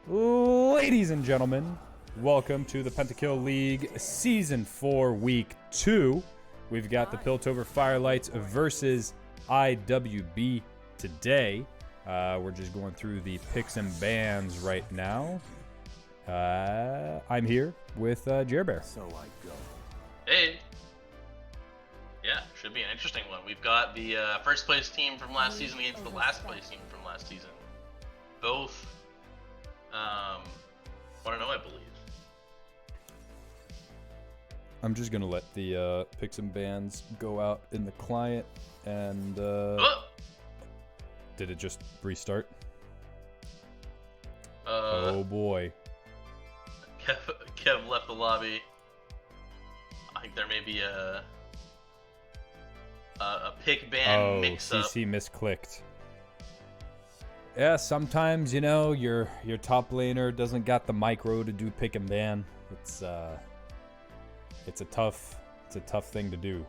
Ladies and gentlemen, welcome to the Pentakill League Season 4, Week 2. We've got the Piltover Firelites versus IWB today. We're just going through the picks and bans right now. I'm here with Jerbear. So I go. Hey. Yeah, should be an interesting one. We've got the first place team from last season against the last place team from last season. Both 1-0, I believe. I'm just gonna let the picks and bans go out in the client, and did it just restart? Oh boy. Kev left the lobby. I think there may be a pick ban mix-up. CC misclicked. Yeah, sometimes, you know, your top laner doesn't got the micro to do pick and ban. It's a tough thing to do.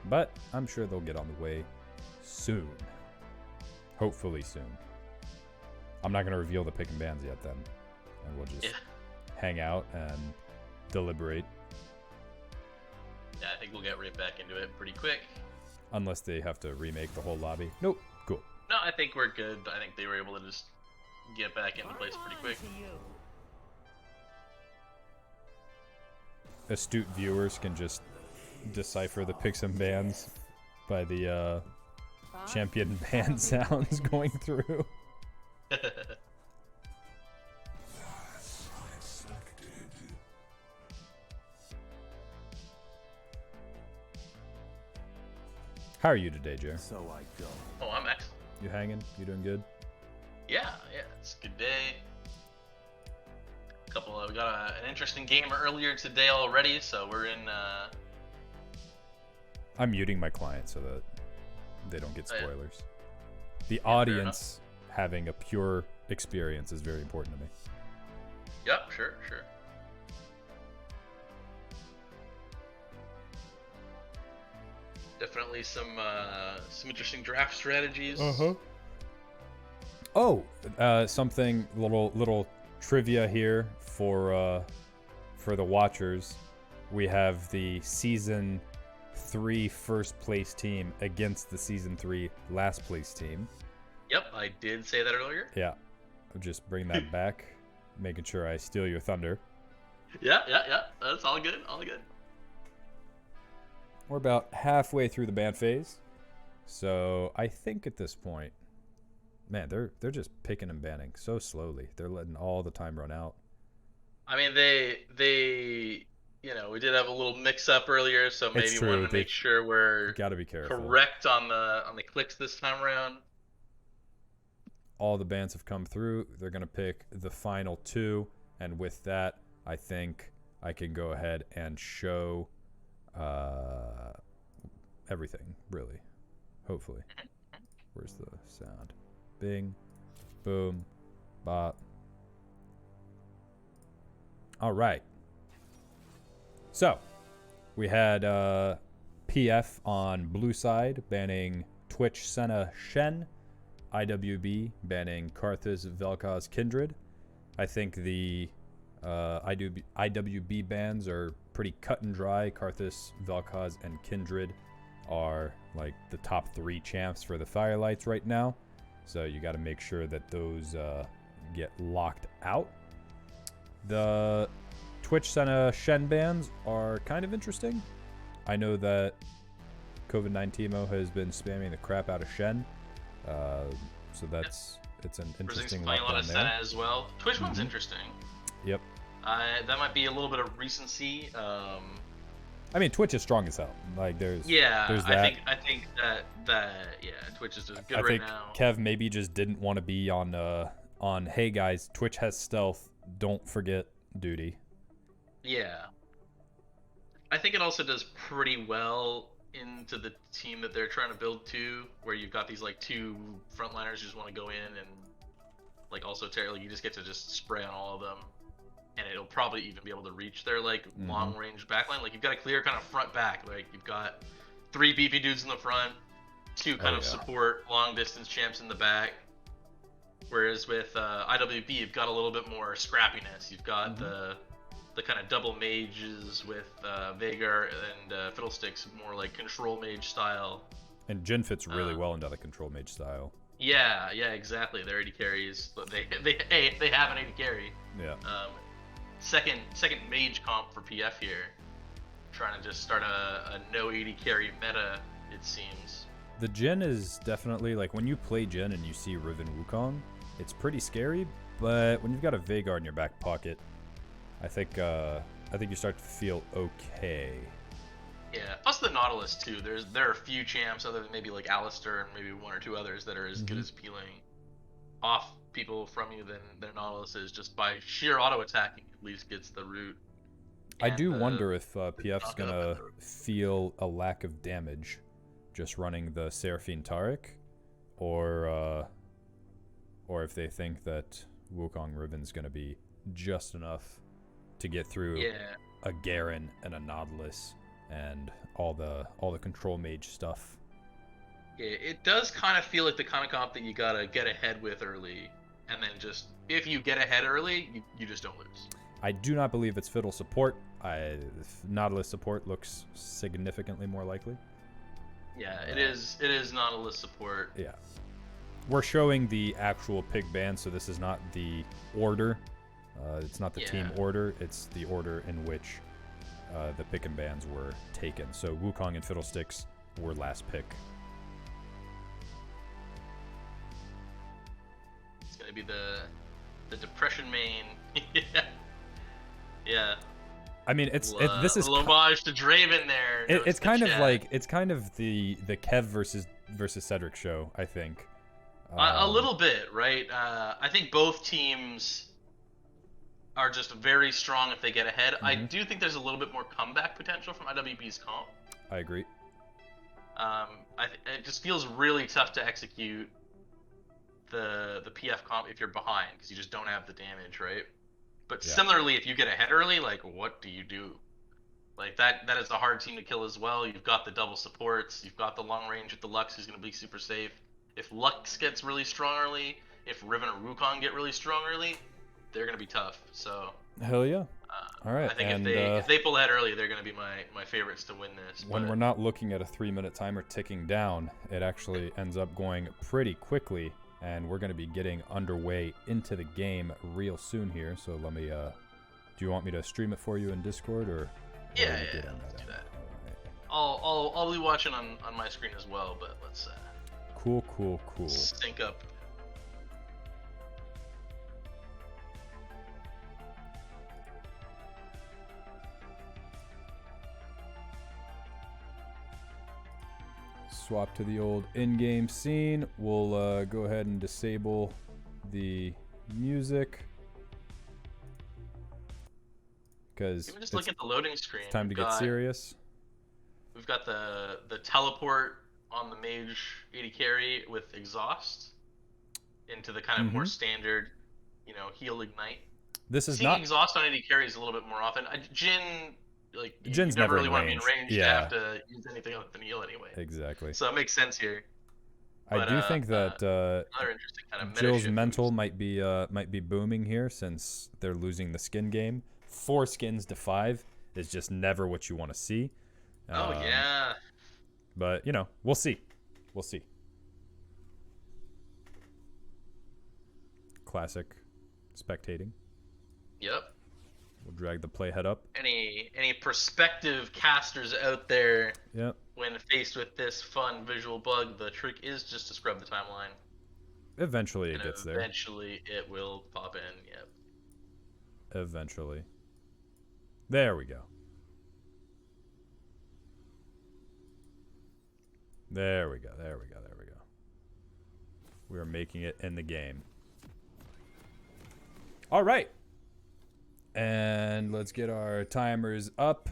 But I'm sure they'll get on the way soon. Hopefully soon. I'm not going to reveal the pick and bans yet then. And we'll just hang out and deliberate. Yeah, I think we'll get right back into it pretty quick. Unless they have to remake the whole lobby. Nope. Cool. No, I think we're good. I think they were able to just get back into place pretty quick. Astute viewers can just decipher the picks and bans by the champion ban sounds going through. How are you today, Jer? So I go. Oh, I'm excellent. You hanging? You doing good? Yeah, it's a good day. We got an interesting game earlier today already, so we're in. I'm muting my client so that they don't get spoilers. Yeah. The audience having a pure experience is very important to me. Yep, sure. Definitely some interesting draft strategies. Oh, something little trivia here for the watchers. We have the season 3 first place team against the season 3 last place team. Yep, I did say that earlier. Yeah, I'll just bring that back, making sure I steal your thunder. Yeah. That's all good. We're about halfway through the ban phase, so I think at this point, man, they're just picking and banning so slowly. They're letting all the time run out. I mean, they we did have a little mix-up earlier, so maybe we wanted to make sure we're gotta be careful. Correct on the clicks this time around. All the bans have come through. They're gonna pick the final 2, and with that, I think I can go ahead and show everything, really. Hopefully. Where's the sound? Bing, boom, bop. All right. So, we had PF on blue side banning Twitch Senna Shen, IWB banning Karthus Vel'Koz Kindred. I think the IWB bans are pretty cut and dry. Karthus, Vel'Koz, and Kindred are like the top 3 champs for the Firelights right now. So you got to make sure that those get locked out. The Twitch Senna Shen bans are kind of interesting. I know that COVID-19 has been spamming the crap out of Shen. So it's an interesting playing a lot of Senna as well. Twitch one's interesting. Yep. That might be a little bit of recency. I mean, Twitch is strong as hell. Like there's that. I think that Twitch is just good right now. I think Kev maybe just didn't want to be on hey guys, Twitch has stealth, don't forget duty. Yeah. I think it also does pretty well into the team that they're trying to build too, where you've got these like 2 frontliners who just want to go in and like also you just get to just spray on all of them. And it'll probably even be able to reach their like long range backline. Like you've got a clear kind of front back. Like you've got 3 BP dudes in the front, 2 kind of support long distance champs in the back. Whereas Whereas with IWB, you've got a little bit more scrappiness. You've got the kind of double mages with Vagar and Fiddlesticks, more like control mage style. And Jin fits really well into the control mage style. Yeah, exactly. They're AD carries, but they have an AD carry. Yeah. Second mage comp for PF here, trying to just start a no AD carry meta, it seems. The Jin is definitely, like, when you play Jin and you see Riven Wukong, it's pretty scary, but when you've got a Vagar in your back pocket, I think you start to feel okay. Yeah, plus the Nautilus too. There are a few champs other than maybe like Alistair and maybe one or two others that are as good as peeling off people from you than their Nautilus is, just by sheer auto attacking. At least gets the root. I do wonder if PF's gonna feel a lack of damage just running the Seraphine Taric, or if they think that Wukong Riven's gonna be just enough to get through a Garen and a Nautilus and all the control mage stuff. Yeah, it does kind of feel like the kind of comp that you gotta get ahead with early, and then just if you get ahead early, you just don't lose. I do not believe it's Fiddle support. Nautilus support looks significantly more likely. Yeah, it is Nautilus support. Yeah. We're showing the actual pig band, so this is not the order. It's not the team order. It's the order in which the pick and bans were taken. So Wukong and Fiddlesticks were last pick. It's gonna be the depression main. Yeah. I mean, this is homage to Draven there. It's kind of the Kev versus Cedric show, I think. A little bit, right? I think both teams are just very strong if they get ahead. I do think there's a little bit more comeback potential from IWB's comp. I agree. It just feels really tough to execute the PF comp if you're behind, because you just don't have the damage, right? But similarly, if you get ahead early, like, what do you do? Like, that is a hard team to kill as well. You've got the double supports. You've got the long range with the Lux, who's going to be super safe. If Lux gets really strong early, if Riven or Wukong get really strong early, they're going to be tough. So hell yeah. All right. I think if they pull ahead early, they're going to be my favorites to win this. When we're not looking at a 3-minute timer ticking down, it actually ends up going pretty quickly. And we're going to be getting underway into the game real soon here. So let me, do you want me to stream it for you in Discord, or? Yeah, let's do that. I'll be watching on my screen as well, but let's Cool. sync up. Swap to the old in-game scene. We'll go ahead and disable the music because just look at the loading screen. It's time to get serious. We've got the teleport on the mage AD carry with exhaust into the kind of more standard, heal ignite. This is seeing not exhaust on AD carries a little bit more often. Jin. Like, Jin's you never really in want to be in range range. to have to use anything other than heal anyway. Exactly. So it makes sense here. I do think that another interesting kind of Jill's mental might be booming here, since they're losing the skin game. 4 skins to 5 is just never what you want to see. Yeah. But we'll see. Classic spectating. Yep. We'll drag the playhead up. Any prospective casters out there? Yep. When faced with this fun visual bug, the trick is just to scrub the timeline. Eventually it gets there. Eventually it will pop in. Yep. Eventually. There we go. There we go. We are making it in the game. All right. And let's get our timers up.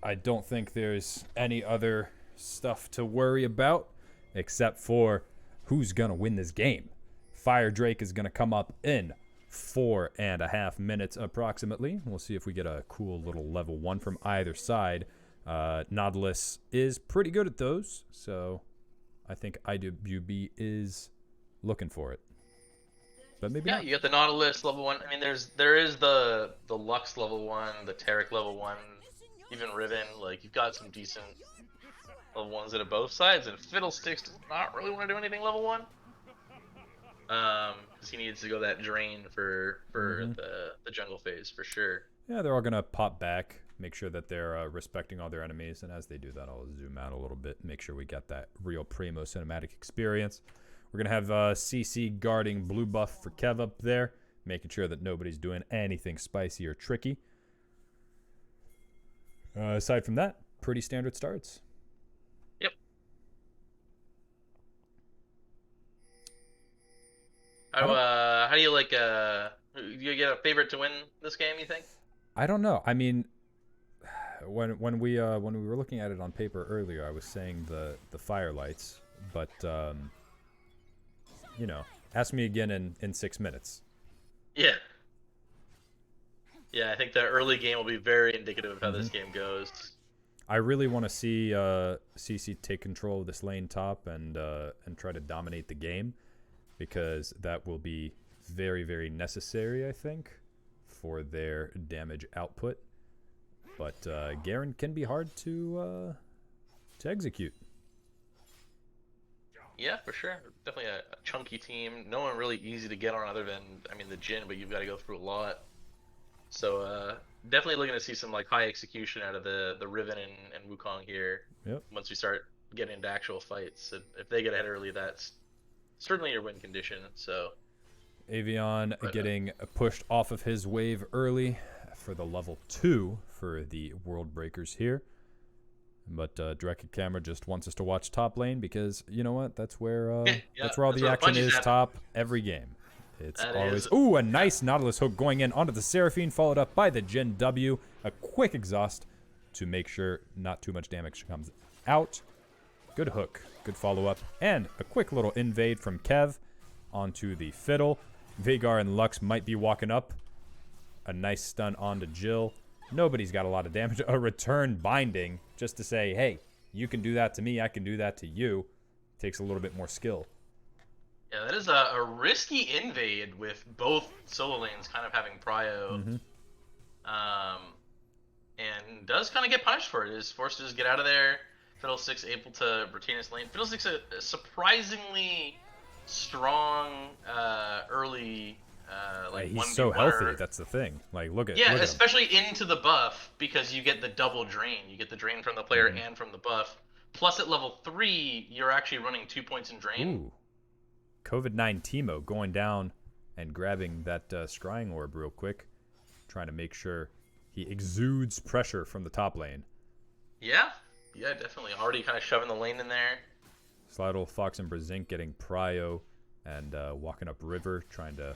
I don't think there's any other stuff to worry about except for who's going to win this game. Fire Drake is going to come up in 4.5 minutes approximately. We'll see if we get a cool little level 1 from either side. Nautilus is pretty good at those, so I think IWB is looking for it. but maybe Yeah, not. you got the Nautilus level 1. I mean, there is the Lux level 1, the Tarek level 1, even Riven. Like, you've got some decent level 1s at both sides, and Fiddlesticks does not really want to do anything level 1. Because he needs to go that drain for the jungle phase for sure. Yeah, they're all gonna pop back, make sure that they're respecting all their enemies, and as they do that, I'll zoom out a little bit, make sure we got that real primo cinematic experience. We're gonna have CC guarding blue buff for Kev up there, making sure that nobody's doing anything spicy or tricky. Aside from that, pretty standard starts. Yep. How do you like you get a favorite to win this game, you think? I don't know. I mean, when we were looking at it on paper earlier, I was saying the Firelites, but you know, ask me again in 6 minutes. Yeah. Yeah, I think the early game will be very indicative of how this game goes. I really want to see CC take control of this lane top and try to dominate the game, because that will be very, very necessary, I think, for their damage output. But Garen can be hard to execute. Yeah, for sure. Definitely a chunky team. No one really easy to get on other than, I mean, the Jhin, but you've got to go through a lot. So definitely looking to see some like high execution out of the Riven and Wukong here. Yep. Once we start getting into actual fights, if they get ahead early, that's certainly your win condition. So Avion getting pushed off of his wave early for the level 2 for the Worldbreakers here. But Directed Camera just wants us to watch top lane because, you know what, that's where that's where all the action is top every game. It's always... Ooh, a nice Nautilus hook going in onto the Seraphine, followed up by the Jhin W. A quick exhaust to make sure not too much damage comes out. Good hook, good follow-up, and a quick little invade from Kev onto the Fiddle. Veigar and Lux might be walking up. A nice stun onto Jill. Nobody's got a lot of damage. A return binding just to say, hey, you can do that to me, I can do that to you. Takes a little bit more skill. Yeah, that is a risky invade with both solo lanes kind of having prio. And does kind of get punished for it. Is forced to just get out of there. Fiddlesticks able to retain his lane. Fiddlesticks a surprisingly strong early like he's so healthy, that's the thing. Like, look at look especially into the buff, because you get the double drain. You get the drain from the player and from the buff. Plus at level 3, you're actually running 2 points in drain. Ooh. COVID-9 Teemo going down and grabbing that scrying orb real quick, trying to make sure he exudes pressure from the top lane. Yeah, definitely. Already kind of shoving the lane in there. Slidle, Fox, and Brezink getting prio and walking up river, trying to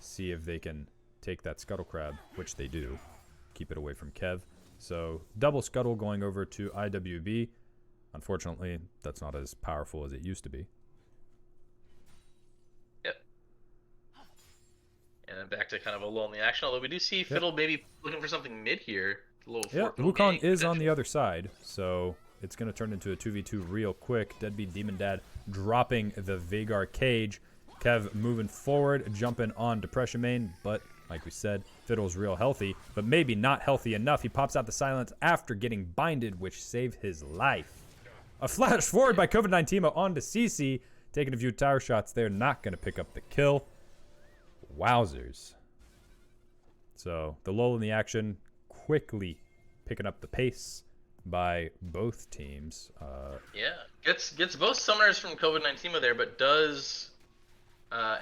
see if they can take that Scuttle Crab, which they do. Keep it away from Kev. So double Scuttle going over to IWB. Unfortunately, that's not as powerful as it used to be. And back to kind of a lonely action, although we do see Fiddle maybe looking for something mid here. Wukong is on the other side, so it's going to turn into a 2v2 real quick. Deadbeat Demon Dad dropping the Veigar cage. Kev moving forward, jumping on Depression Main, but like we said, Fiddle's real healthy, but maybe not healthy enough. He pops out the silence after getting binded, which saved his life. A flash forward by COVID-9 Teemo onto CC, taking a few tower shots there, not going to pick up the kill. Wowzers. So the lull in the action quickly picking up the pace by both teams. Gets both summoners from COVID-19 Teemo there, but does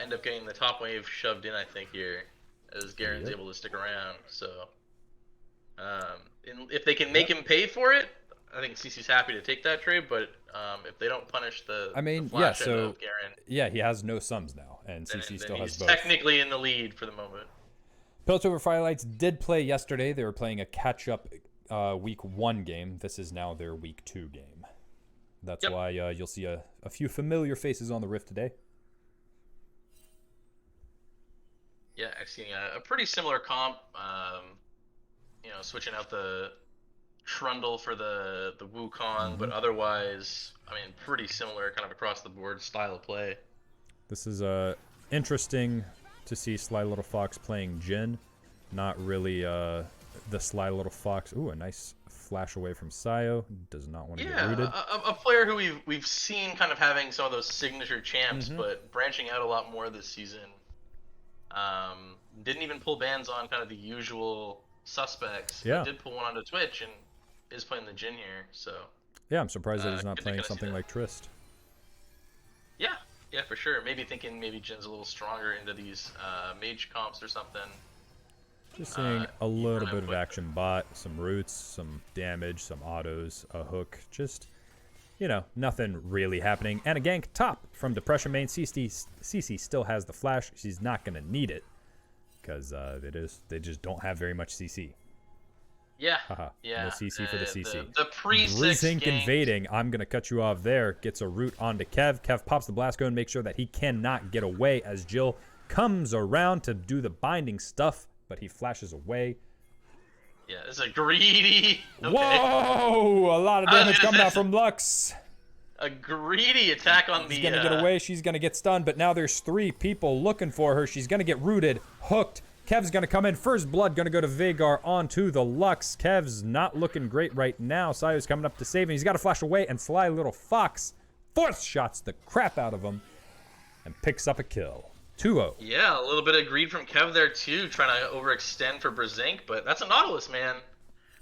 end up getting the top wave shoved in, I think, here, as Garen's able to stick around. So if they can make him pay for it, I think CC's happy to take that trade, but if they don't punish the flash end of Garen, he has no sums now, and CC still has both. He's technically in the lead for the moment. Piltover Firelites did play yesterday. They were playing a catch-up Week 1 game. This is now their Week 2 game. That's why you'll see a few familiar faces on the Rift today. Yeah, actually, a pretty similar comp. Switching out the Trundle for the Wukong, but otherwise, I mean, pretty similar kind of across the board style of play. This is a interesting to see Sly Little Fox playing Jin. Not really the Sly Little Fox. Ooh, a nice flash away from Sayo. Does not want to get rooted. A player who we've seen kind of having some of those signature champs, but branching out a lot more this season. Didn't even pull bans on kind of the usual suspects. Yeah. Did pull one onto Twitch and is playing the Jin here. So yeah, I'm surprised that he's not playing something like Trist. Yeah, for sure. Maybe thinking Jin's a little stronger into these mage comps or something. Just seeing a little bit of action bot, some roots, some damage, some autos, a hook. Just, you know, nothing really happening. And a gank top from Depression main. CC still has the flash. She's not going to need it because they just don't have very much CC. Yeah. Yeah. No CC for the CC. The pre-6 Brizink invading. I'm going to cut you off there. Gets a root onto Kev. Kev pops the blast cone, makes sure that he cannot get away as Jill comes around to do the binding stuff, but he flashes away. Yeah, it's a greedy. Okay. Whoa! A lot of damage coming out from Lux. A greedy attack on She's going to get away. She's going to get stunned, but now there's 3 people looking for her. She's going to get rooted, hooked. Kev's going to come in. First blood going to go to Vhagar onto the Lux. Kev's not looking great right now. Sayo's coming up to save him. He's got to flash away, and Sly Little Fox fourth shots the crap out of him and picks up a kill. 2-0. Yeah, a little bit of greed from Kev there too, trying to overextend for Brizink, but that's a Nautilus, man.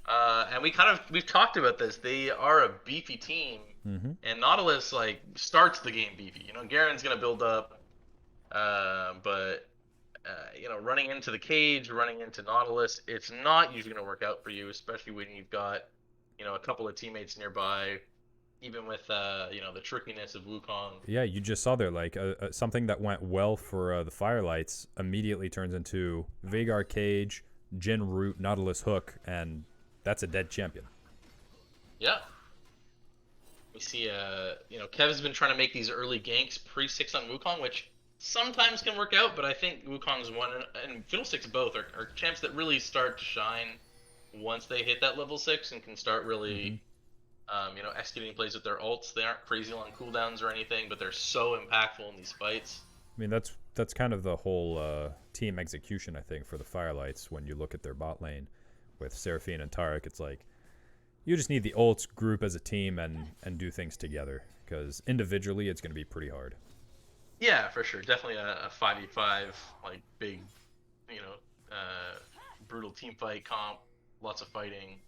And we've talked about this. They are a beefy team, and Nautilus like starts the game beefy. You know, Garen's gonna build up, but you know, running into the cage, running into Nautilus, it's not usually gonna work out for you, especially when you've got, you know, a couple of teammates nearby. Even with you know, the trickiness of Wukong. Yeah, you just saw there, like something that went well for the Firelights immediately turns into Vhagar cage, Jin root, Nautilus hook, and that's a dead champion. Yeah. We see, you know, Kev's been trying to make these early ganks pre-6 on Wukong, which sometimes can work out, but I think Wukong's one, and Fiddlesticks both are champs that really start to shine once they hit that level 6 and can start really... you know, executing plays with their ults. They aren't crazy on cooldowns or anything, but they're so impactful in these fights. I mean, that's kind of the whole team execution, I think, for the Firelights. When you look at their bot lane with Seraphine and Taric, it's like you just need the ults group as a team and do things together, because individually it's going to be pretty hard. Yeah, for sure. Definitely a 5v5, like big, you know, brutal team fight comp, lots of fighting.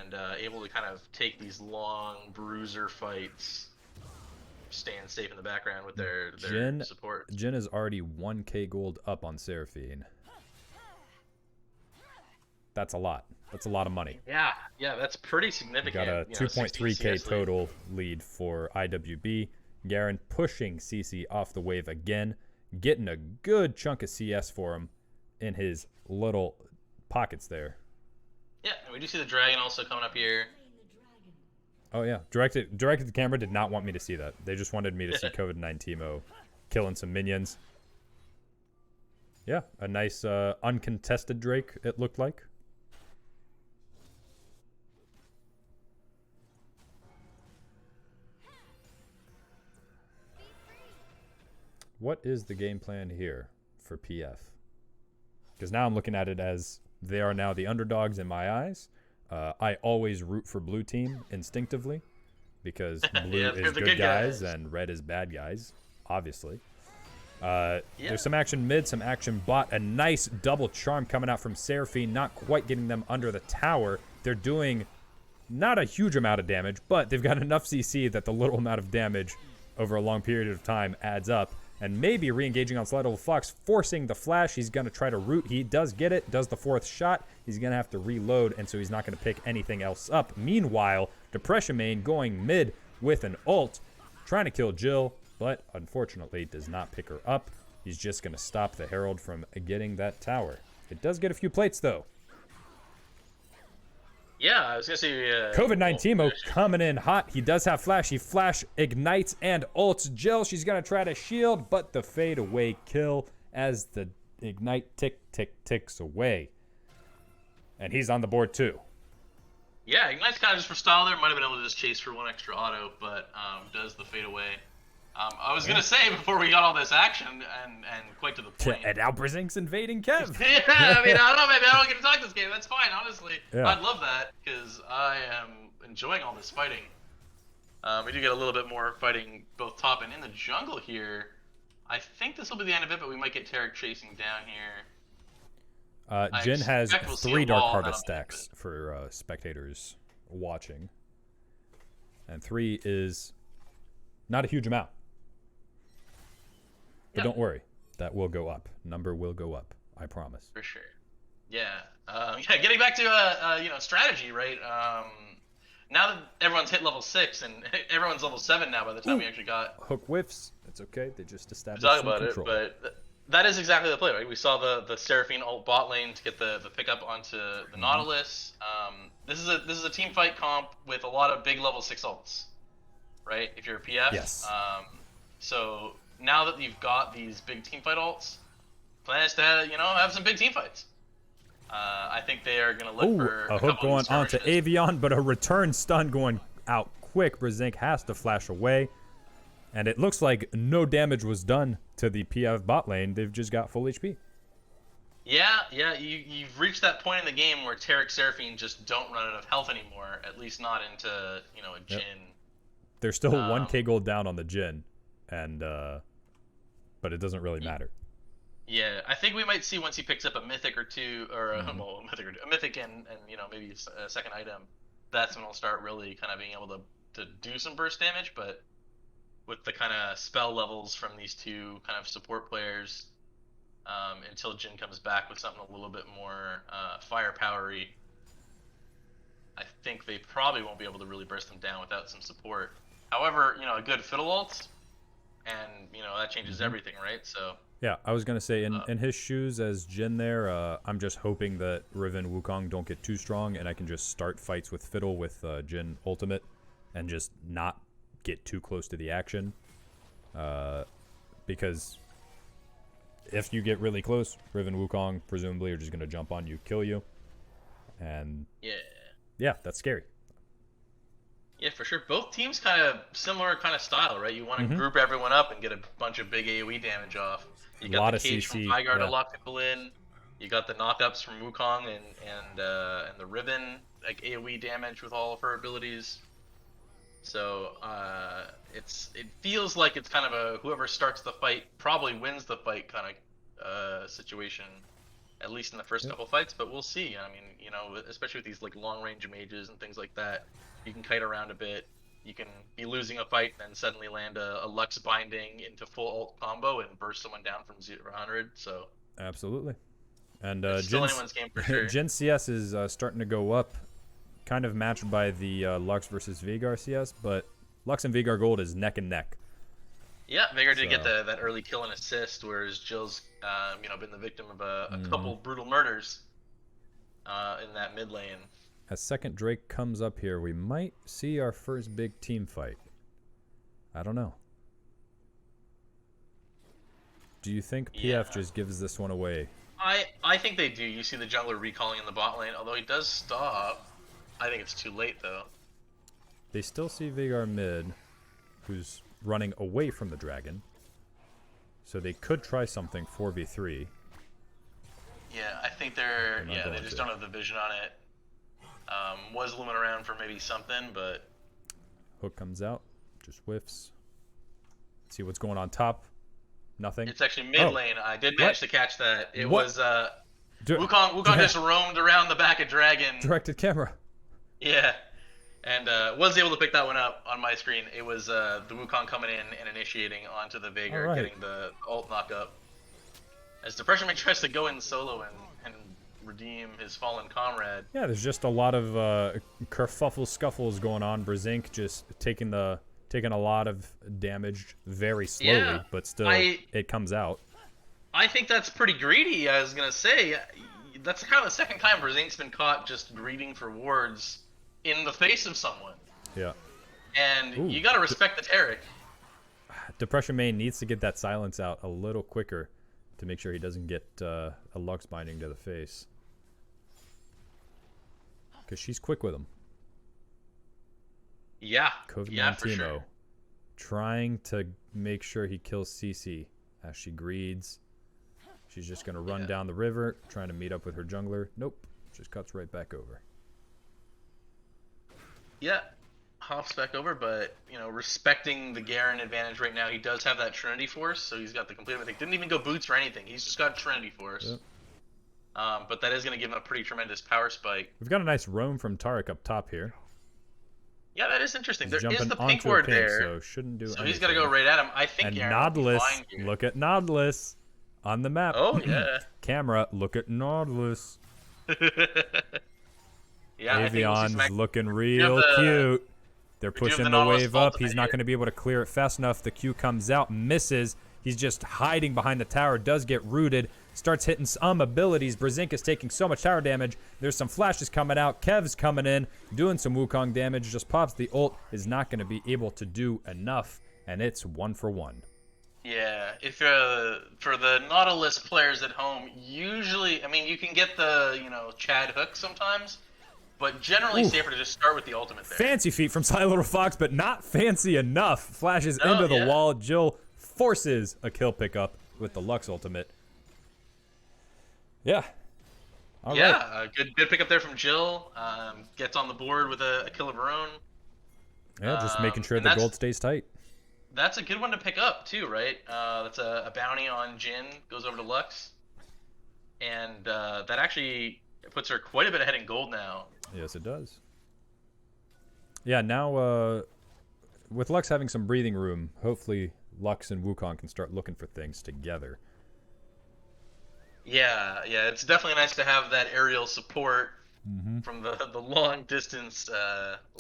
And able to kind of take these long bruiser fights, staying safe in the background with their support. Jin is already 1k gold up on Seraphine. That's a lot. That's a lot of money. Yeah, that's pretty significant. Got a 2.3k total lead for IWB. Garen pushing CC off the wave again, getting a good chunk of CS for him in his little pockets there. Yeah, and we do see the dragon also coming up here. Oh yeah, directed the camera did not want me to see that. They just wanted me to see COVID-9 Teemo killing some minions. Yeah, a nice uncontested Drake, it looked like. What is the game plan here for PF? Because now I'm looking at it as they are now the underdogs in my eyes. I always root for blue team instinctively because blue is good guys and red is bad guys, obviously. There's some action mid, some action bot. A nice double charm coming out from Seraphine, not quite getting them under the tower. They're doing not a huge amount of damage, but they've got enough CC that the little amount of damage over a long period of time adds up. And maybe re-engaging on Sly Little Fox, forcing the flash. He's going to try to root. He does get it, does the 4th shot. He's going to have to reload, and so he's not going to pick anything else up. Meanwhile, Depression main going mid with an ult, trying to kill Jill, but unfortunately does not pick her up. He's just going to stop the Herald from getting that tower. It does get a few plates, though. Yeah, I was going to say... COVID-9 Teemo coming in hot. He does have flash. He flash ignites and ults Jill. She's going to try to shield, but the fade away kill as the ignite ticks away. And he's on the board too. Yeah, ignite's kind of just for style there. Might have been able to just chase for one extra auto, but does the fade away. I was gonna say before we got all this action and quite to the point. And now Brzink's invading Kev. Yeah, I mean, I don't know, maybe I don't get to talk this game. That's fine, honestly. Yeah. I'd love that because I am enjoying all this fighting. We do get a little bit more fighting both top and in the jungle here. I think this will be the end of it, but we might get Tarek chasing down here. Jin has we'll 3 Dark wall, Harvest stacks for spectators watching. And 3 is not a huge amount. But don't worry, that will go up. Number will go up, I promise. For sure. Yeah. Yeah. Getting back to strategy, right? Now that everyone's hit level 6 and everyone's level 7 now, by the time we actually got Hook whiffs. It's okay. They just established talk some about control. it, but that is exactly the play, right? We saw the Seraphine ult bot lane to get the pickup onto the Nautilus. This is a team fight comp with a lot of big level 6 ults, right? If you're a PF. Yes. So now that you've got these big team fight ults, plan is to have some big team fights. I think they are going to look for a hook going onto Avion, but a return stun going out quick. Brzink has to flash away, and it looks like no damage was done to the PF bot lane. They've just got full HP. Yeah, you've reached that point in the game where Tarek Seraphine just don't run out of health anymore, at least not into a Jhin. Yep. They're still 1k gold down on the Jhin, and but it doesn't really matter. Yeah, I think we might see once he picks up a mythic or two, or a mythic and maybe a second item. That's when he'll start really kind of being able to do some burst damage. But with the kind of spell levels from these two kind of support players, until Jhin comes back with something a little bit more firepowery, I think they probably won't be able to really burst them down without some support. However, a good fiddle ult, and that changes everything, right? So. Yeah, I was going to say, in his shoes as Jhin there, I'm just hoping that Riven Wukong don't get too strong, and I can just start fights with Fiddle with Jhin Ultimate, and just not get too close to the action. Because if you get really close, Riven Wukong presumably are just going to jump on you, kill you. And yeah, that's scary. Yeah, for sure. Both teams kind of similar kind of style, right? You want to group everyone up and get a bunch of big AoE damage off. You got the cage from Vygar to lock people in. You got the knockups from Wukong and the Riven, like AoE damage with all of her abilities. So it feels like it's kind of a whoever starts the fight probably wins the fight kind of situation, at least in the first couple fights. But we'll see. I mean, especially with these like long range mages and things like that, you can kite around a bit. You can be losing a fight and then suddenly land a Lux binding into full ult combo and burst someone down from 0 to 100. So absolutely. And still anyone's game for sure. Jhin CS is starting to go up, kind of matched by the Lux versus Veigar CS, but Lux and Veigar Gold is neck and neck. Yeah, Veigar did get that early kill and assist, whereas Jill's been the victim of a couple brutal murders in that mid lane. As second Drake comes up here, we might see our first big team fight. I don't know. Do you think PF just gives this one away? I think they do. You see the jungler recalling in the bot lane, although he does stop. I think it's too late, though. They still see Veigar mid, who's running away from the dragon. So they could try something 4v3. Yeah, I think they just don't have the vision on it. Was looming around for maybe something, but hook comes out, just whiffs. See what's going on top. Nothing. It's actually mid lane. I did manage to catch that. It was Wukong just roamed around the back of Dragon. Directed camera. Yeah, and was able to pick that one up on my screen. It was the Wukong coming in and initiating onto the Veigar, getting the ult knock up. As Depression Mage tries to go in solo and redeem his fallen comrade. Yeah, there's just a lot of kerfuffle scuffles going on. Brzink just taking a lot of damage very slowly, but still it comes out. I think that's pretty greedy. I was gonna say that's kind of the second time Brzink's been caught just greeting for wards in the face of someone. Yeah. And you gotta respect the Tarek. Depression Main needs to get that silence out a little quicker to make sure he doesn't get a Lux binding to the face. Because she's quick with him. Yeah. COVID-19 yeah, for sure. trying to make sure he kills CC as she greeds. She's just going to run down the river, trying to meet up with her jungler. Nope. Just cuts right back over. Yeah. Hops back over, but, you know, respecting the Garen advantage right now, he does have that Trinity Force, so he's got the complete everything. Didn't even go boots or anything. He's just got Trinity Force. Yep. But that is going to give him a pretty tremendous power spike. We've got a nice roam from Taric up top here. Yeah, that is interesting. He's There is jumping the pink onto ward a pink, there. so shouldn't do So anything. he's got to go right at him. I think And Garen will be Nautilus, fine here. look at Nautilus on the map. Oh, yeah. Camera, look at Nautilus. Yeah, I think we'll see Avion's looking real cute. They're pushing the Nautilus wave up. He's ultimate not here. going to be able to clear it fast enough. The Q comes out, misses. He's just hiding behind the tower, does get rooted, starts hitting some abilities. Brzinka's taking so much tower damage. There's some flashes coming out. Kev's coming in, doing some Wukong damage. Just pops the ult. Is not going to be able to do enough, and it's 1 for 1. Yeah, if for the Nautilus players at home, usually, I mean, you can get the, you know, Chad hook sometimes, but generally safer to just start with the ultimate there. Fancy feet from Silent Little Fox, but not fancy enough. Flashes No, into the yeah. wall. Jill forces a kill pickup with the Lux ultimate. Yeah. All right. Good pickup there from Jill. Gets on the board with a kill of her own. Yeah, just making sure and the that's- gold stays tight. That's a good one to pick up too, right? That's a bounty on Jin, goes over to Lux, and that actually puts her quite a bit ahead in gold now. Yes, it does. Yeah, now with Lux having some breathing room, hopefully Lux and Wukong can start looking for things together. Yeah, it's definitely nice to have that aerial support from the long distance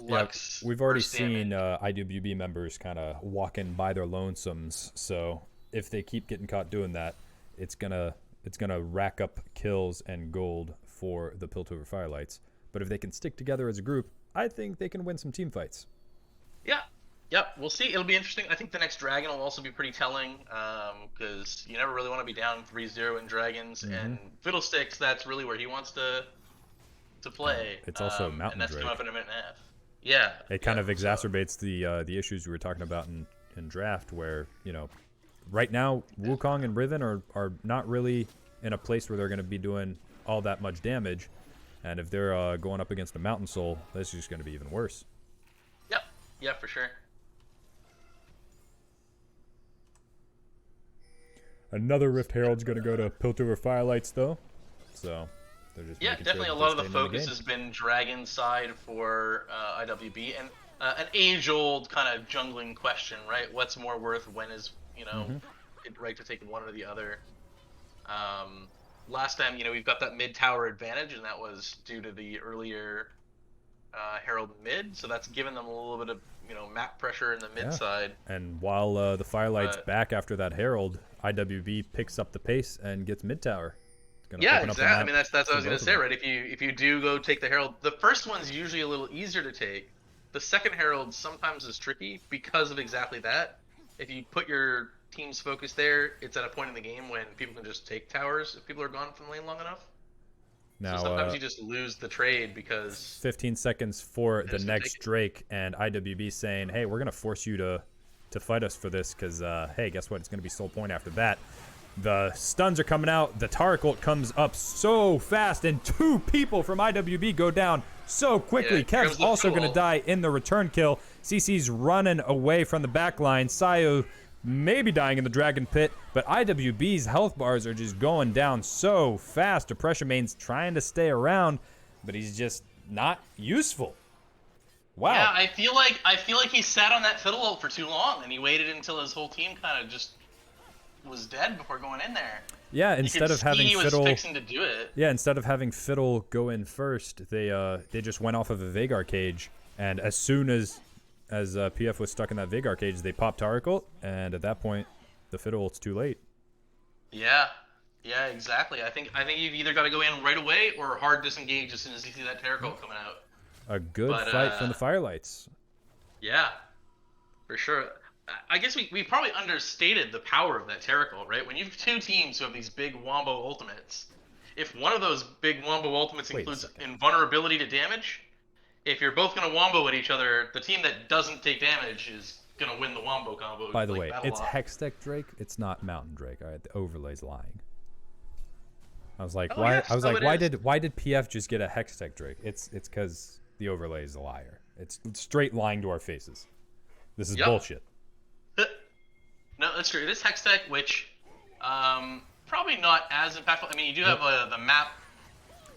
Lux. We've already burst seen damage. IWB members kind of walking by their lonesomes, so if they keep getting caught doing that, it's gonna rack up kills and gold for the Piltover Firelites. But if they can stick together as a group, I think they can win some team fights. Yeah, we'll see. It'll be interesting. I think the next dragon will also be pretty telling, because you never really want to be down 3-0 in dragons, and Fiddlesticks, that's really where he wants to play. It's also Mountain and that's Drake. come up in a minute and a half. Yeah. It kind of exacerbates the issues we were talking about in draft, where, you know, right now Wukong and Riven are not really in a place where they're going to be doing all that much damage, and if they're going up against a Mountain Soul, this is just going to be even worse. Yeah, for sure. Another Rift Herald's going to go to Piltover Firelights, though, so they're just making Definitely sure a that lot of they the stay in focus game. has been dragon side for IWB, and an age-old kind of jungling question, right? What's more worth? When is, you know, it right to take one or the other? Last time, you know, we've got that mid-tower advantage, and that was due to the earlier Herald mid, so that's given them a little bit of, you know, map pressure in the mid side. And while the Firelight's back after that Herald, IWB picks up the pace and gets mid tower. Yeah, exactly. I mean, that's what I was gonna say, right? If you do go take the Herald, the first one's usually a little easier to take. The second Herald sometimes is tricky because of exactly that. If you put your team's focus there, it's at a point in the game when people can just take towers if people are gone from lane long enough. Now, so sometimes you just lose the trade because 15 seconds for the just next take it. Drake, and IWB saying, hey, we're going to force you to fight us for this because, hey, guess what? It's going to be soul point after that. The stuns are coming out. The Taric ult comes up so fast, and 2 people from IWB go down so quickly. Yeah, here Kev's comes the also going to ult. die in the return kill. CC's running away from the back line. Sayo maybe dying in the Dragon Pit, but IWB's health bars are just going down so fast. Depression Main's trying to stay around, but he's just not useful. Wow. Yeah, I feel like he sat on that fiddle ult for too long, and he waited until his whole team kind of just was dead before going in there. Yeah, You instead could of having see he was Fiddle, fixing to do it. yeah, instead of having Fiddle go in first, they just went off of a Vagar cage, and as soon as PF was stuck in that Vagar cage, they popped Taric ult, and at that point, the Fiddle ult's too late. Yeah, exactly. I think you've either got to go in right away or hard disengage as soon as you see that Taric ult coming out. A good But, fight from the Firelights. Yeah, for sure. I guess we probably understated the power of that Taric ult, right? When you have 2 teams who have these big Wombo ultimates, if one of those big Wombo ultimates Wait a includes second. invulnerability to damage, if you're both going to Wombo at each other, the team that doesn't take damage is gonna win the Wombo combo. By the like, way, battle it's off. Hextech Drake. It's not Mountain Drake. All right, the overlay's lying. I was like, Oh, why? yes, I was oh, like, it why is. did PF just get a Hextech Drake? It's because the overlay is a liar. It's straight lying to our faces. This is Yep. bullshit. No, that's true. It is Hextech, which probably not as impactful. I mean, you do have the map.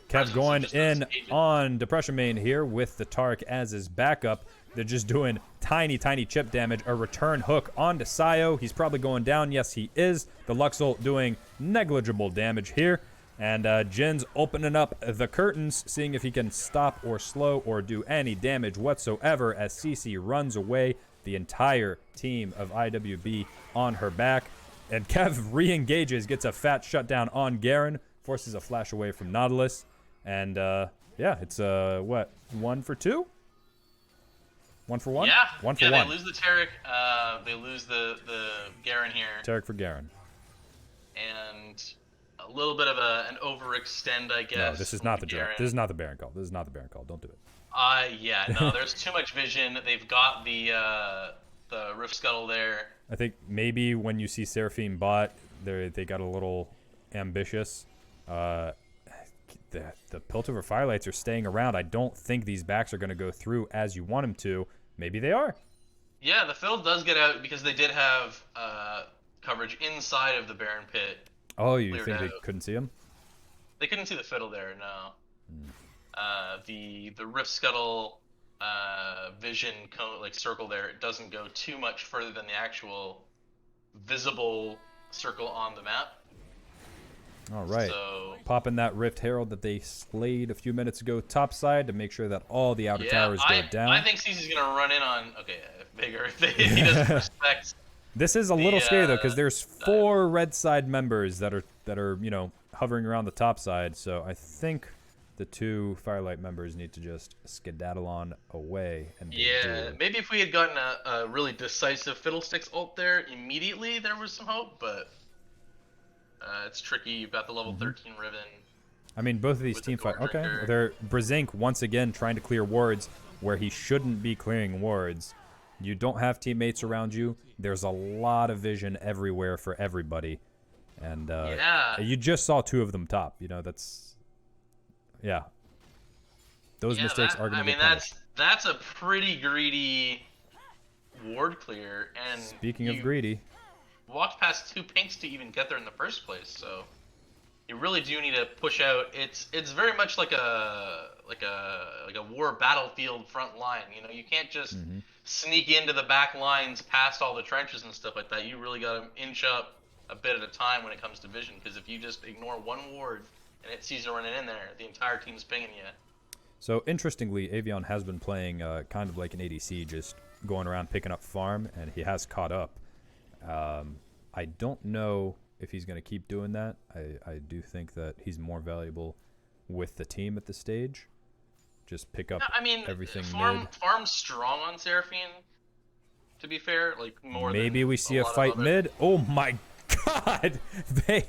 Kev presence of going just those in agents. on Depression Main here with the Tark as his backup. They're just doing tiny chip damage. A return hook onto Sayo. He's probably going down. Yes, he is. The Luxult doing negligible damage here. And Jin's opening up the curtains, seeing if he can stop or slow or do any damage whatsoever as CC runs away. The entire team of IWB on her back. And Kev re-engages, gets a fat shutdown on Garen, forces a flash away from Nautilus. And yeah, it's what, 1 for 2? 1 for 1? Yeah. 1 for yeah, 1. they lose the Tarek. They lose the Garen here. Tarek for Garen. And a little bit of an overextend, I guess. No, this is not the Garen. This is not the Baron call. This is not the Baron call. Don't do it. Yeah, no, there's too much vision. They've got the Rift Scuttle there. I think maybe when you see Seraphine bot, they got a little ambitious. The Piltover Firelights are staying around. I don't think these backs are going to go through as you want them to. Maybe they are. Yeah, the fiddle does get out because they did have coverage inside of the Baron pit. Oh, you Cleared think they out. couldn't see him? They couldn't see the fiddle there, no. The Rift Scuttle vision circle there, it doesn't go too much further than the actual visible circle on the map. All right. So Popping that Rift Herald that they slayed a few minutes ago topside to make sure that all the outer towers go down. I think CC's gonna run in on bigger if he doesn't respect. This is a little scary though, because there's 4 red side members that are hovering around the top side. So I think the 2 Firelight members need to just skedaddle on away. And they Yeah, do. maybe if we had gotten a really decisive Fiddlesticks ult there immediately, there was some hope, but it's tricky. You've got the level 13 Riven. I mean, both of these With team the fight. Okay, Worldbreaker. they're Brzinck once again trying to clear wards where he shouldn't be clearing wards. You don't have teammates around you. There's a lot of vision everywhere for everybody, and Yeah. you just saw 2 of them top. That's those mistakes are going to get punished. That's a pretty greedy ward clear, and Speaking of you greedy, walked past 2 pinks to even get there in the first place, so you really do need to push out. It's very much like a war battlefield front line. You can't just sneak into the back lines past all the trenches and stuff like that. You really got to inch up a bit at a time when it comes to vision, because if you just ignore one ward and it sees you running in there, the entire team's pinging you. So interestingly, Avion has been playing kind of like an ADC, just going around picking up farm, and he has caught up. I don't know if he's going to keep doing that. I do think that he's more valuable with the team at this stage. Just pick up everything mid. Farm's strong on Seraphine, to be fair. More Maybe than we see a lot of fight other- mid. Oh my god! They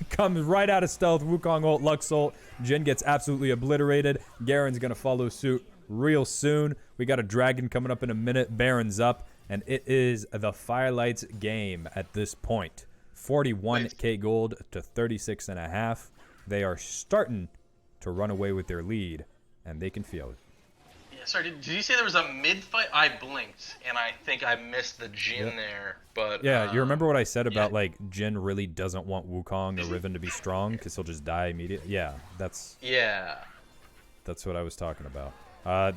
come right out of stealth. Wukong ult, Lux ult. Jin gets absolutely obliterated. Garen's going to follow suit real soon. We got a dragon coming up in a minute. Baron's up. And it is the Firelights game at this point. 41k gold to 36.5. They are starting to run away with their lead, and they can feel it. Yeah, sorry, did you say there was a mid fight? I blinked, and I think I missed the Jin there. But Yeah, you remember what I said about Jin really doesn't want Wukong or Riven to be strong because he'll just die immediately? Yeah, that's what I was talking about.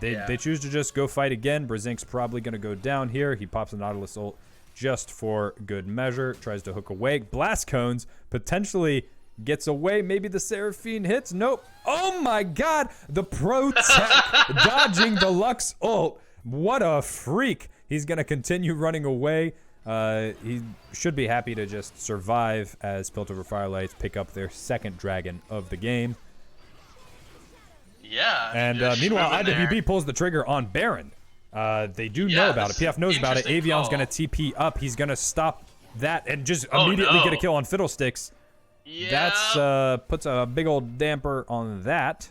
They choose to just go fight again. Brzinck's probably going to go down here. He pops a Nautilus ult just for good measure. Tries to hook away. Blast Cones potentially gets away. Maybe the Seraphine hits. Nope. Oh my god. The Pro Tech dodging the Lux ult. What a freak. He's going to continue running away. He should be happy to just survive as Piltover Firelights pick up their second dragon of the game. Yeah. And meanwhile, IWB pulls the trigger on Baron. They do know about it. PF knows about it. Avion's going to TP up. He's going to stop that and just immediately get a kill on Fiddlesticks. Yeah. That's puts a big old damper on that.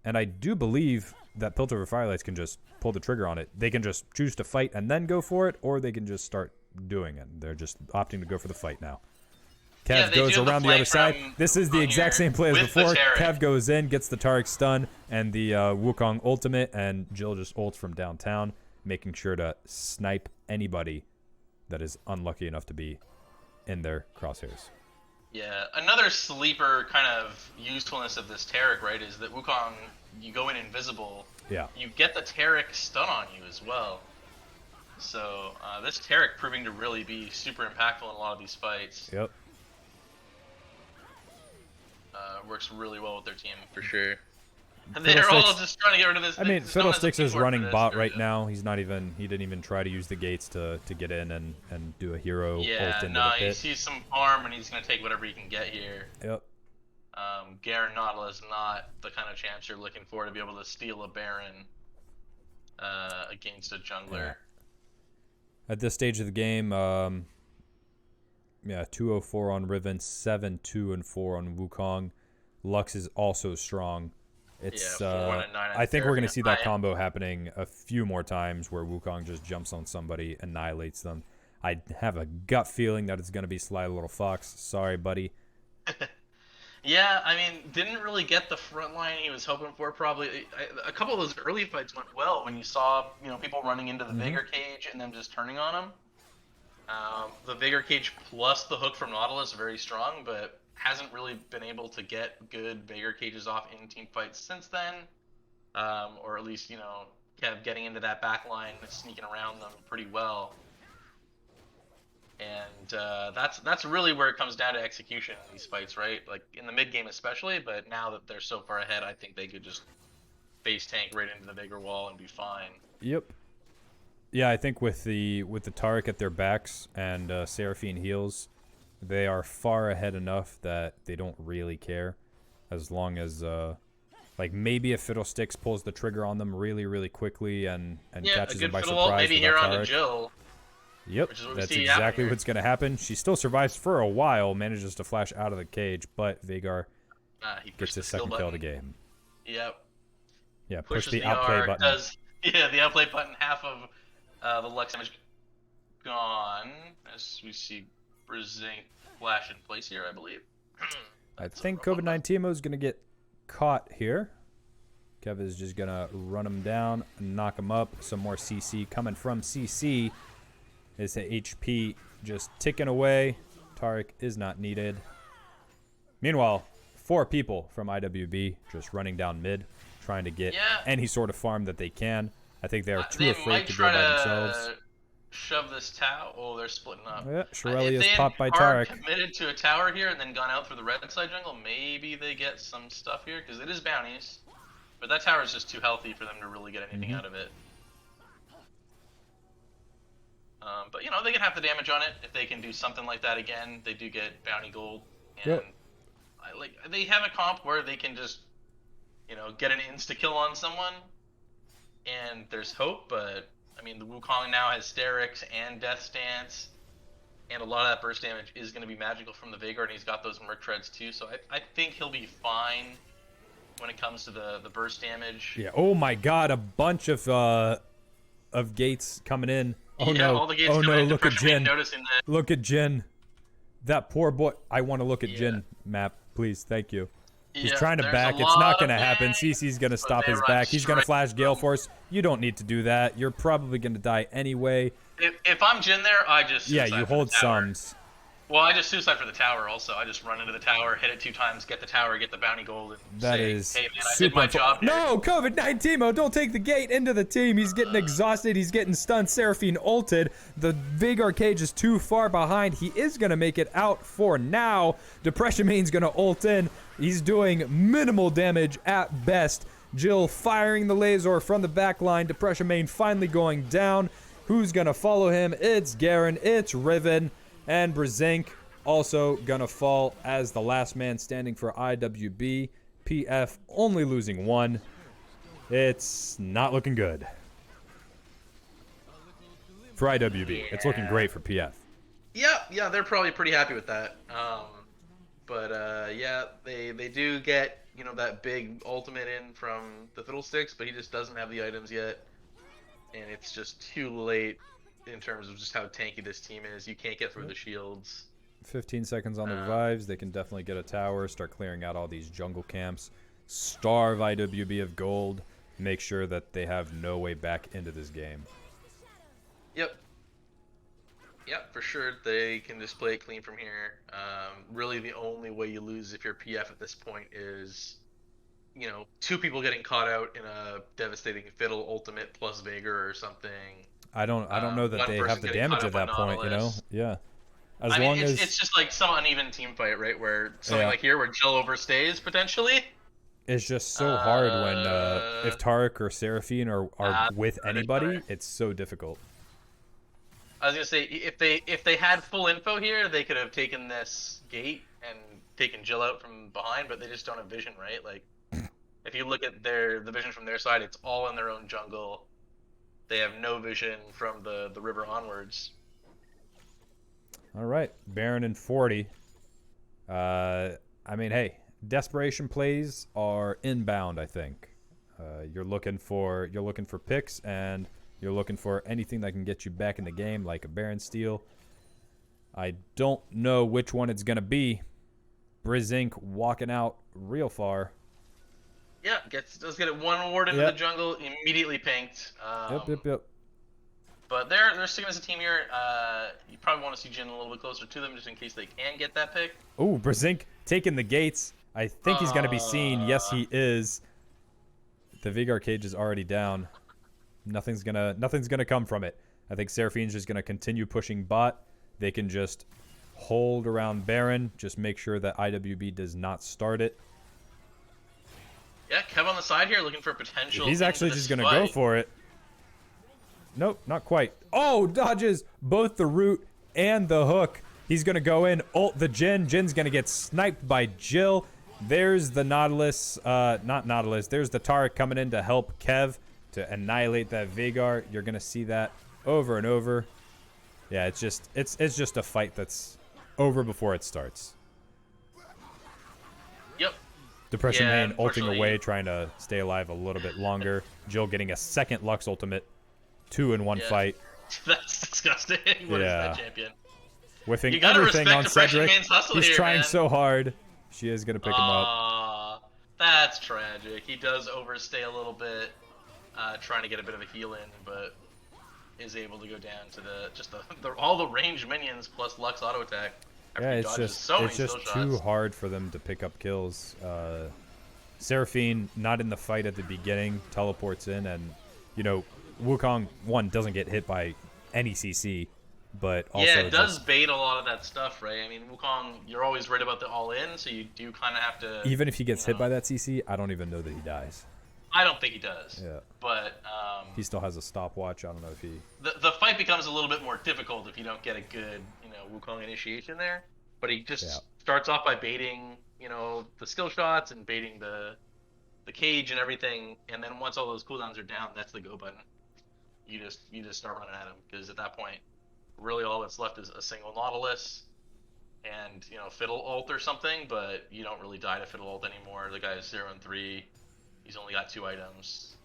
And I do believe that Piltover Firelights can just pull the trigger on it. They can just choose to fight and then go for it, or they can just start doing it. They're just opting to go for the fight now. Kev goes around the other side. This is the exact same play as before. Kev goes in, gets the Taric stun and the Wukong ultimate, and Jill just ults from downtown, making sure to snipe anybody that is unlucky enough to be in their crosshairs. Yeah, another sleeper kind of usefulness of this Taric, right, is that Wukong, you go in invisible. Yeah. You get the Taric stun on you as well. So this Taric proving to really be super impactful in a lot of these fights. Yep. Works really well with their team for sure. And they're all just trying to get rid of this. I mean, Fiddlesticks is running bot right now. He didn't even try to use the gates to get in and do a hero ult into the pit. He sees some farm and he's gonna take whatever he can get here. Yep. Garen Nautilus not the kind of champs you're looking for to be able to steal a Baron against a jungler. Yeah. At this stage of the game, 204 on Riven, 7, 2, and 4 on Wukong. Lux is also strong. It's 4, 1, and 9 I think we're gonna see that combo happening a few more times where Wukong just jumps on somebody, annihilates them. I have a gut feeling that it's gonna be Sly Little Fox. Sorry, buddy. Yeah, I mean, didn't really get the front line he was hoping for. Probably a couple of those early fights went well when you saw people running into the Vigor Cage and them just turning on him. The Vigor Cage plus the hook from Nautilus very strong, but hasn't really been able to get good Vigor Cages off in team fights since then, or at least Kev getting into that back line, sneaking around them pretty well. And that's really where it comes down to execution in these fights, right? Like in the mid game especially, but now that they're so far ahead, I think they could just base tank right into the Vigor wall and be fine. Yep. Yeah, I think with the Taric at their backs and Seraphine heals, they are far ahead enough that they don't really care, as long as like maybe if Fiddlesticks pulls the trigger on them really, really quickly and catches them by surprise. Maybe here on the Jill. Yep, that's exactly what's going to happen. She still survives for a while, manages to flash out of the cage, but Veigar gets his second kill of the game. Yep. Yeah, push the outplay button. The outplay button, half of the Lux damage gone, as we see Brzink flash in place here, I believe. I think COVID-19 is going to get caught here. Kev is just going to run him down, knock him up. Some more CC coming from CC. Is the HP just ticking away. Taric is not needed. Meanwhile, 4 people from IWB just running down mid, trying to get any sort of farm that they can. I think they are too afraid to go by themselves. Shove this tower. Oh, they're splitting up. Yeah, Shirelli is popped by Taric. Committed to a tower here and then gone out through the red side jungle. Maybe they get some stuff here because it is bounties, but that tower is just too healthy for them to really get anything out of it. But they can have the damage on it if they can do something like that again. They do get bounty gold, and they have a comp where they can just get an insta kill on someone, and there's hope. But I mean, the Wukong now has Sterix and Death Stance, and a lot of that burst damage is going to be magical from the Veigar, and he's got those Merc Treads too. So I think he'll be fine when it comes to the burst damage. Yeah. Oh my God, a bunch of gates coming in. Oh no! All the gates oh no! Look at Jin. That. Look at Jin. That poor boy. I want to look at Jin map, please. Thank you. He's trying to back. It's not going to happen. CC's going to stop his back. He's going to flash Gale Force. You don't need to do that. You're probably going to die anyway. If I'm Jin there, I just you hold sums. Well, I just suicide for the tower also. I just run into the tower, hit it 2 times, get the tower, get the bounty gold, and hey man, I did my job here. No, COVID-19, don't take the gate into the team. He's getting exhausted. He's getting stunned. Seraphine ulted. The Veigar cage is too far behind. He is going to make it out for now. Depression Main's going to ult in. He's doing minimal damage at best. Jill firing the laser from the back line. Depression Main finally going down. Who's going to follow him? It's Garen. It's Riven. And Brzink also gonna fall as the last man standing for IWB. PF only losing 1. It's not looking good for IWB. It's looking great for PF. Yeah, they're probably pretty happy with that. But they do get you know, that big ultimate in from the Fiddlesticks, but he just doesn't have the items yet, and it's just too late in terms of just how tanky this team is. You can't get through the shields. 15 seconds on the revives. They can definitely get a tower, start clearing out all these jungle camps, starve IWB of gold, make sure that they have no way back into this game. Yep. Yep, for sure. They can just play it clean from here. Really, the only way you lose if you're PF at this point is, you know, 2 people getting caught out in a devastating Fiddle ultimate plus Veigar or something. I don't know that they have the damage at that point, you know? Yeah. As long as it's just like some uneven team fight, right? Where something like here where Jill overstays potentially. It's just so hard when if Taric or Seraphine are with anybody, it's so difficult. I was gonna say if they had full info here, they could have taken this gate and taken Jill out from behind, but they just don't have vision, right? Like if you look at the vision from their side, it's all in their own jungle. They have no vision from the river onwards. All right, Baron and 40. I mean, hey, desperation plays are inbound. I think you're looking for picks, and you're looking for anything that can get you back in the game, like a Baron steal. I don't know which one it's gonna be. Brizink walking out real far. Yeah, does get it one ward into the jungle, immediately pinked. Yep. But they're sticking as a team here. You probably want to see Jin a little bit closer to them just in case they can get that pick. Ooh, Brizink taking the gates. I think he's going to be seen. Yes, he is. The Veigar cage is already down. Nothing's gonna come from it. I think Seraphine's just going to continue pushing bot. They can just hold around Baron. Just make sure that IWB does not start it. Yeah, Kev on the side here looking for potential. He's actually just going to go for it. Nope, not quite. Oh, dodges both the root and the hook. He's going to go in, ult the Jhin. Jin's going to get sniped by Jill. There's the Nautilus, not Nautilus. There's the Taric coming in to help Kev to annihilate that Veigar. You're going to see that over and over. Yeah, it's just a fight that's over before it starts. Yep. Depression Main ulting away, trying to stay alive a little bit longer. Jill getting a second Lux ultimate. 2 in one fight. That's disgusting. What is that champion? Whiffing everything on Cedric. He's trying so hard. She is going to pick him up. That's tragic. He does overstay a little bit, trying to get a bit of a heal in, but is able to go down to all the ranged minions plus Lux auto attack. Yeah, it's just too hard for them to pick up kills. Seraphine not in the fight at the beginning, teleports in, and you know, Wukong, one, doesn't get hit by any CC, but also it does bait a lot of that stuff, right? I mean, Wukong, you're always worried about the all-in, so you do kind of have to... Even if he gets hit by that CC, I don't even know that he dies. I don't think he does. Yeah. But... he still has a stopwatch. I don't know if he... The fight becomes a little bit more difficult if you don't get a good, you know, Wukong initiation there. But he just starts off by baiting, you know, the skill shots and baiting the cage and everything, and then once all those cooldowns are down, that's the go button. You just start running at him, because at that point, really all that's left is a single Nautilus and, you know, Fiddle ult or something, but you don't really die to Fiddle ult anymore. The guy is 0 and 3. He's only got 2 items.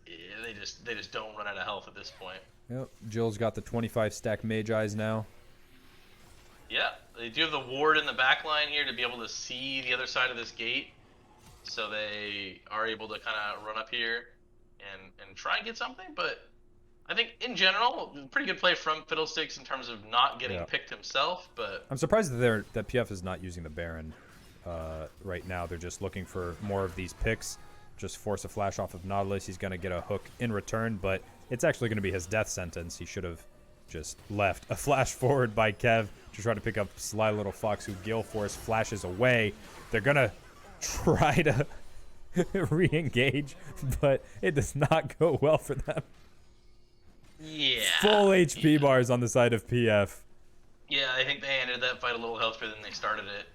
Yeah, they just don't run out of health at this point. Yep. Jill's got the 25 stack Mage Eyes now. Yeah, they do have the ward in the back line here to be able to see the other side of this gate, so they are able to kind of run up here and try and get something. But I think in general, pretty good play from Fiddlesticks in terms of not getting picked himself. But I'm surprised that PF is not using the Baron right now. They're just looking for more of these picks. Just force a flash off of Nautilus. He's going to get a hook in return, but it's actually going to be his death sentence. He should have just left. A flash forward by Kev to try to pick up Sly Little Fox, who Gale Force flashes away. They're going to try to re-engage, but it does not go well for them. Yeah. Full HP bars on the side of PF. Yeah, I think they ended that fight a little healthier than they started it.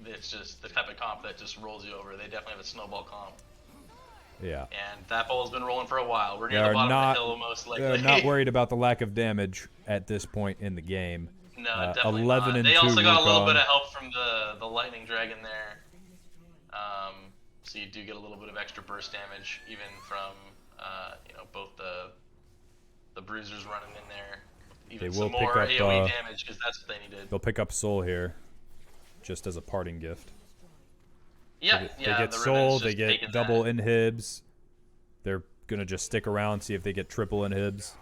It's just the type of comp that just rolls you over. They definitely have a snowball comp. Yeah. And that ball's been rolling for a while. We're near the bottom of the hill, most likely. They're not worried about the lack of damage at this point in the game. No, definitely 11 not. and They 2 also got a little Wukong. bit of help from the lightning dragon there. So you do get a little bit of extra burst damage, even from both the bruisers running in there. Even They will some more pick up AoE damage, because that's what they needed. They'll pick up soul here, just as a parting gift. Yeah, they get the soul, Riven's they just get taking double that. inhibs. They're gonna just stick around, see if they get triple inhibs.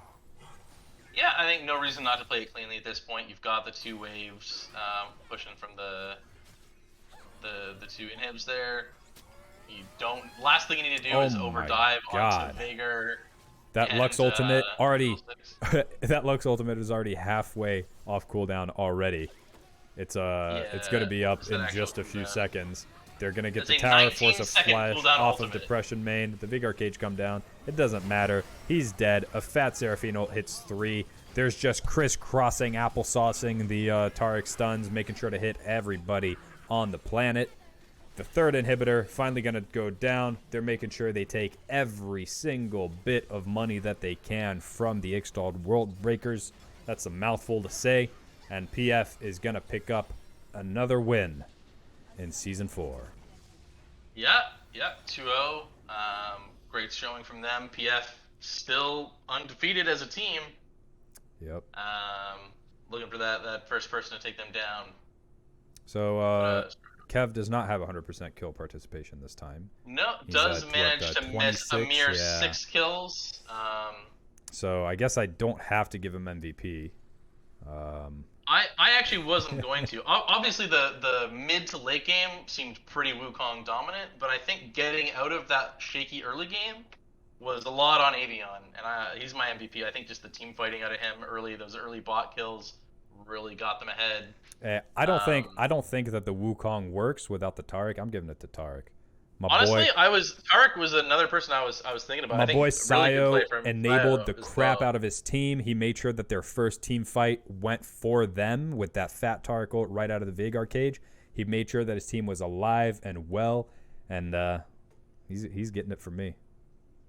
Yeah, I think no reason not to play it cleanly at this point. You've got the 2 waves pushing from the 2 inhibs there. You don't. Last thing you need to do is overdive onto Vigor. That Lux ultimate already. That Lux ultimate is already halfway off cooldown already. It's gonna be up in just a few seconds. They're gonna get the tower, force a flash off of Depression Main. The Vigor Cage come down. It doesn't matter. He's dead. A fat Seraphine ult hits 3. There's just crisscrossing, applesaucing the Taric stuns, making sure to hit everybody on the planet. The 3rd inhibitor finally going to go down. They're making sure they take every single bit of money that they can from the Ixtal Worldbreakers. That's a mouthful to say. And PF is going to pick up another win in Season 4. Yeah, 2-0. Great showing from them. PF still undefeated as a team. Yep. Looking for that first person to take them down. So, Kev does not have 100% kill participation this time. No, He's does at, manage to miss a mere 6 kills. So I guess I don't have to give him MVP. I actually wasn't going to. Obviously, the mid to late game seemed pretty Wukong dominant, but I think getting out of that shaky early game was a lot on Avion, and he's my MVP. I think just the team fighting out of him early, those early bot kills, really got them ahead. I don't think that the Wukong works without the Taric. I'm giving it to Taric. Honestly, Taric was another person I was thinking about. My boy Sayo really enabled the crap out of his team. He made sure that their first team fight went for them with that fat Taric ult right out of the Vigor Cage. He made sure that his team was alive and well, and he's getting it from me.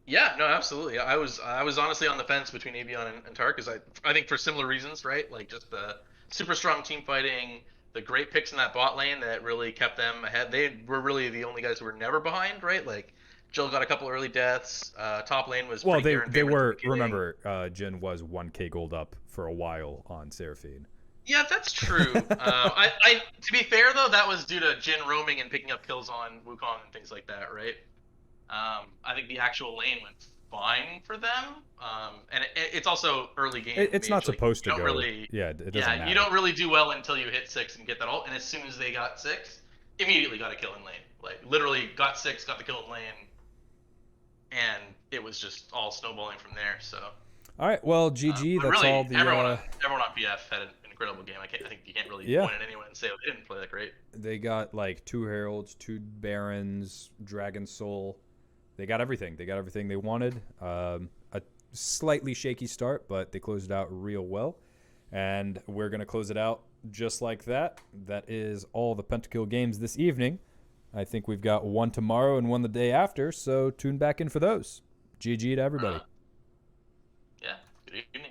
Yeah, no, absolutely. I was honestly on the fence between Avion and Taric, because I think for similar reasons, right? Like just the super strong team fighting, the great picks in that bot lane that really kept them ahead. They were really the only guys who were never behind, right? Like Jill got a couple early deaths. Top lane was well, they were. Remember, Jin was 1k gold up for a while on Seraphine. Yeah, that's true. I to be fair though, that was due to Jin roaming and picking up kills on Wukong and things like that, right? I think the actual lane went fine for them, and it's also early game. It's not supposed to go. Really, it doesn't matter. You don't really do well until you hit 6 and get that ult. And as soon as they got 6, immediately got a kill in lane. Like literally got 6, got the kill in lane, and it was just all snowballing from there. So. All right, well, GG. That's really, all the. Everyone on PF had an incredible game. I think you can't really point at anyone and say they didn't play that great. They got like 2 Heralds, 2 Barons, Dragon Soul. They got everything. They got everything they wanted. A slightly shaky start, but they closed it out real well. And we're going to close it out just like that. That is all the Pentakill games this evening. I think we've got one tomorrow and one the day after, so tune back in for those. GG to everybody. Yeah, good evening.